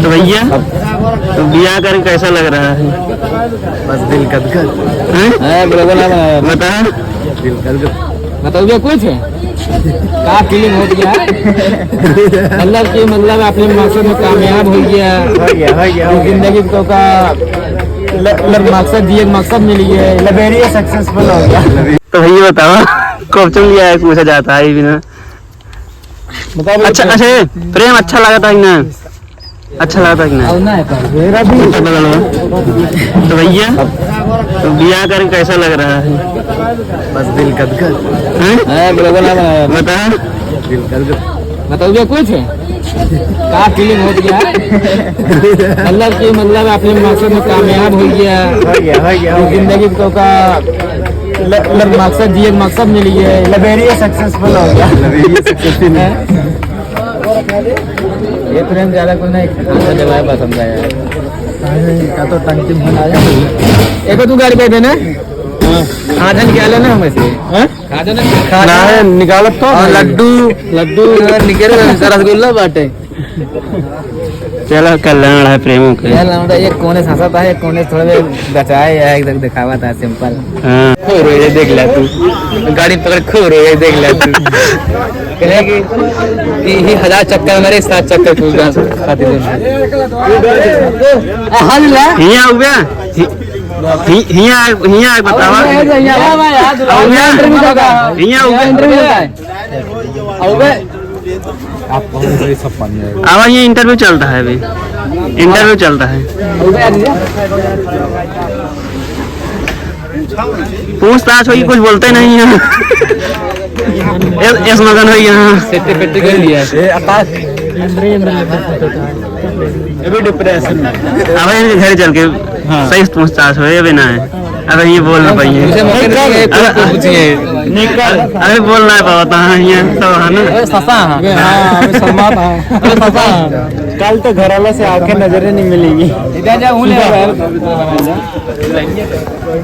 तो भैया तो ब्याह कर कैसा लग रहा है? बस दिल गदगद बता। दिल गदगद बताओ कुछ क्या फीलिंग हो गया? मतलब अपने मकसद में कामयाब हो गया जिंदगी को का मकसद दिए मकसद मिल गया वेरी सक्सेसफुल हो गया। तो भैया बताओ क्वेश्चन लिया है पूछा जाता है बिना। अच्छा प्रेम अच्छा लगा था कि ना? अच्छा लगा था कि ना? तो भैया तो ब्याह कर कैसा लग रहा है? बस दिल गदगद बता। दिल गदगद बताओ कुछ क्या फीलिंग हो गया? मतलब अपने मकसद में कामयाब हो गया जिंदगी को का मकसद दिए मकसद मिल गया वेरी सक्सेसफुल हो गया। ये प्रेम ज्यादा को नहीं जगह पसंद आया तो टंकी एक तू गाड़ी पे देना खाजन क्या लेना हमें से खाजन निकालत तो लड्डू निकल रसगुल्ला बाटे। चलो कल्याण है प्रेमों के। ये कोने हंसा था एक कोने थोड़े बचाए या एक दिखावा था सिंपल। हाँ खो रही देख ले तू गाड़ी पकड़ खो रही देख ले तू कहेगी कि 1000 चक्कर मेरे 7 चक्कर तू खाती हिया हो गया हिया बतावा हिया हो गया। अब ये इंटरव्यू चलता है अभी इंटरव्यू चलता है। पूछताछ होगी कुछ बोलते नहीं है। इस मगन हो यहाँ डिप्रेशन अब घर चल के सही पूछताछ हो अभी ना है। अब ये बोल ना पाइए अरे बोलना है पाता है सब है ना। कल तो घर वाला से आके नजरें नहीं मिलेगी।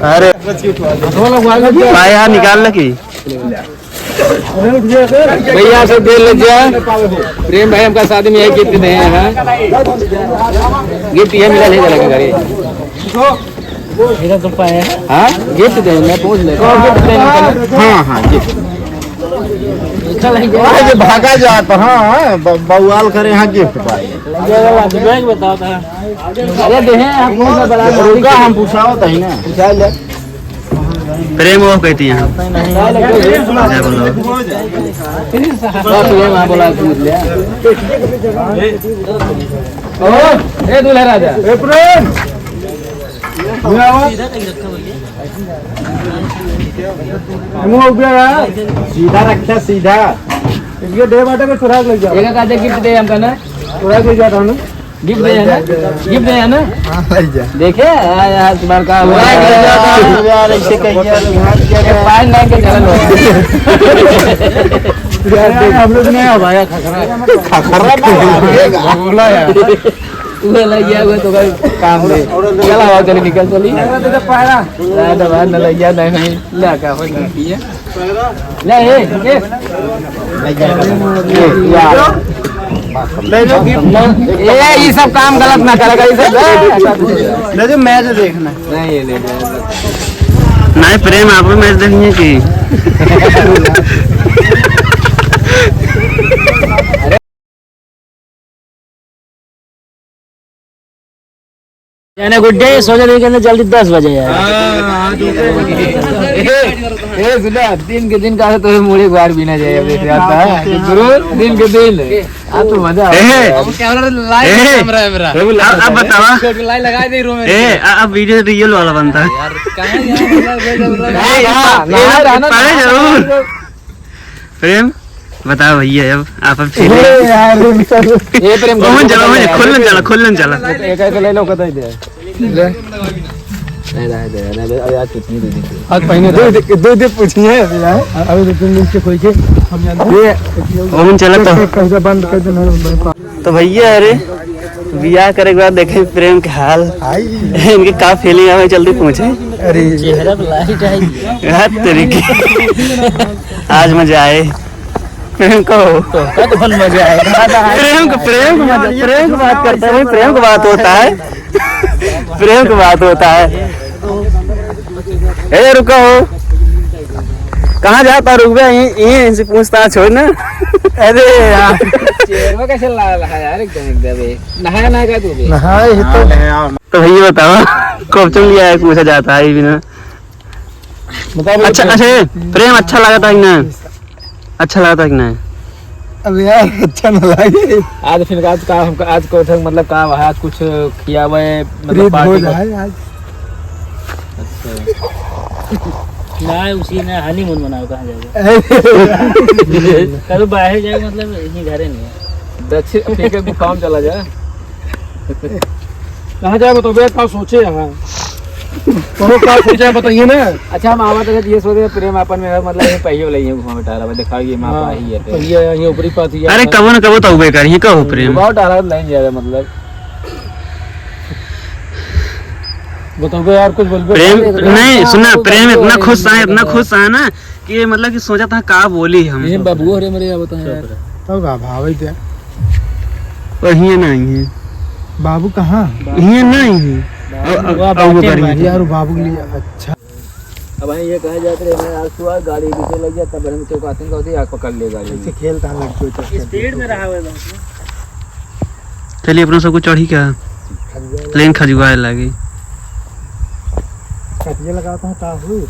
अरे भाई यार निकाल लगी भैया से दे लीजिए प्रेम भाई हमका शादी में यही गिफ्ट दे हैं गिफ्ट ये मिला नहीं चलेगा घरे तो पाए हाँ गिफ्ट दे मैं पूछ ले हाँ गिफ्ट भागा जाता हाँ बउआल करे यहाँ गिफ्ट पाए बताओ अरे दे हम पूछाओ तही ना पूछा ले प्रेम वो कहती है दूल्हा राजा सीधा रखा सीधा इसके दे बाटे को सुराग लग जाओ एक आधे गिफ्ट दे हमका ना सुराग लग जाता हूँ गिफ्ट दे ना गिफ्ट दे ना देखे यार तुम्हारा का हुआ यार ऐसे कहिए पान नहीं के चलन हम लोग नहीं भाई खखरा बोला यार तू लग गया वो तो काम दे चला आवाज चली निकल चली तो पारा दवा न लग गया नहीं ला का हो गई है ले ले लो ये सब काम गलत ना करेगा ये सब ले जो मैच देखना नहीं ये ले नहीं प्रेम आप मैच देखिए कि गुड डे सोचा के अंदर जल्दी 10 बजे यार दिन के दिन का तो मुड़े बार भी ना जाए दिन के दिन तो मजा अब बतावा अब वीडियो रियल वाला बनता है प्रेम बताओ भैया अब आप खुलन चला ले लो कत दे पूछिए अभी तुम लोग से कोई के हम चला तो बंद कर देना तो भैया अरे ब्याह करे के बाद देखे प्रेम के हाल इनके का फीलिंग है जल्दी पूछे। अरे चेहरा पे लाइट आई तरीके आज मजा आए प्रेम कहो तो कौन मजा आएगा प्रेम की बात करते हैं, प्रेम की बात होता है, प्रेम की बात होता है। ए रुको, कहाँ जाता रुक गया, यहीं से पूछताछ हो ना। अरे यार चेहरा कैसे लगा यार, एकदम नहाया ना क्या तू भी? नहाए तो भैया बताओ, कब चुन लिया है, पूछा जाता है बिना। अच्छा प्रेम अच्छा लगा था कि नहीं? अच्छा लगा था कि नहीं? अब यार अच्छा न लगे, आज फिर आज का हमको आज को मतलब का आज कुछ किया हुआ है, मतलब प्रेम हो पार्टी जाए आज। ना उसी ने हनीमून मनाओ, कहाँ जाएगा कभी बाहर जाएगा, मतलब यहीं घरे नहीं है। दक्षिण अफ्रीका को काम चला जाए, कहाँ जाए बताओ भैया, क्या सोचे यहाँ तो क्या सोचे बताइए ना। अच्छा हम आवा तो ये सोचे प्रेम अपन में मतलब ये पहियो ले घुमा टारा दिखा ये मां पाही है तो ये ऊपरी पाती अरे कबो न कबो तो उबे करिए, कहो प्रेम बहुत टारा लाइन जाएगा मतलब बताओ यार कुछ बोल प्रेम नहीं सुना, प्रेम इतना खुश है ना कि मतलब कि सोचा था का बोली हम ये बाबू अरे मेरे बता यार तो भाव है क्या और हिया नहीं है बाबू कहाँ हिया नहीं है यार बाबू के लिए। अच्छा अब ये कहा जाते रहे आज सुबह गाड़ी पीछे लग गया तब हम चौक आते हैं आग पकड़ ले गाड़ी ऐसे खेलता लड़कियों स्पीड में रहा हुआ चलिए अपना सब कुछ चढ़ी क्या प्लेन खजुआ लगी कटिया लगाता हूँ का हुई